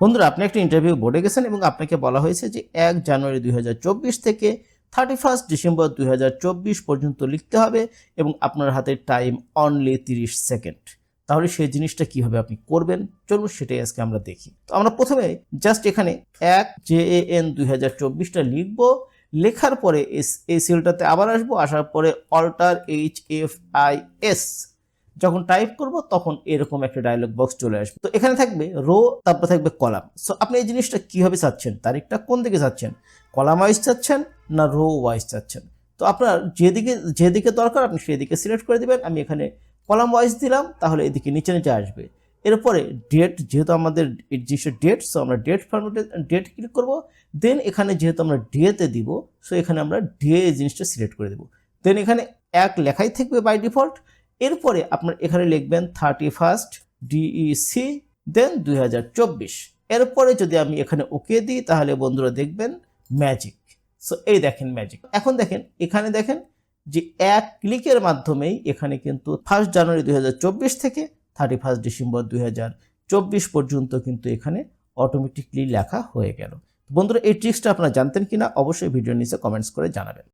বন্ধুরা, আপনি একটা ইন্টারভিউ বোর্ডে গেছেন এবং আপনাকে বলা হয়েছে যে 1 জানুয়ারি 2024 থেকে 31 ডিসেম্বর 2024 পর্যন্ত লিখতে হবে এবং আপনার হাতে টাইম অনলি 30 সেকেন্ড। তাহলে সেই জিনিসটা কিভাবে আপনি করবেন, চলুন সেটাই আজকে আমরা দেখি। তো আমরা প্রথমে জাস্ট এখানে 1 JAN 2024টা লিখব। লেখার পরে এই সেলটাতে আবার আসবো, আসার পরে অল্টার HFIS যখন টাইপ করব তখন এরকম একটা ডায়লগ বক্স চলে আসবে। তো এখানে থাকবে রো, তারপর থাকবে কলাম। সো আপনি এই জিনিসটা কিভাবে চাচ্ছেন, তারিখটা কোন দিকে চাচ্ছেন, কলাম ওয়াইজ চাচ্ছেন না রো ওয়াইজ চাচ্ছেন। তো আপনার যেদিকে দরকার আপনি সেদিকে সিলেক্ট করে দিবেন। আমি এখানে কলাম ওয়াইজ দিলাম, তাহলে এদিকে নিচে নিচে আসবে। এরপরে ডেট, যেহেতু আমাদের জিনিসের ডেট, সো আমরা ডেট ফরম্যাটে ডেট ক্লিক করব। দেন এখানে যেহেতু আমরা ডেতে দিব, সো এখানে আমরা ডে এই জিনিসটা সিলেক্ট করে দেব। দেন এখানে 1 লেখাই থাকবে বাই ডিফল্ট। এরপরে আপনার এখানে লিখবেন 31 DEC দেন 2024। এরপরে যদি আমি এখানে ওকে দিই তাহলে বন্ধুরা দেখবেন ম্যাজিক। সো এই দেখেন ম্যাজিক। এখন দেখেন এখানে দেখেন যে 1 ক্লিকের মাধ্যমেই এখানে কিন্তু 1 জানুয়ারি 2024 থেকে 31 ডিসেম্বর 2024 পর্যন্ত কিন্তু এখানে অটোমেটিকলি লেখা হয়ে গেল। বন্ধুরা, এই ট্রিক্সটা আপনারা জানতেন কিনা অবশ্যই ভিডিওর নিচে কমেন্টস করে জানাবেন।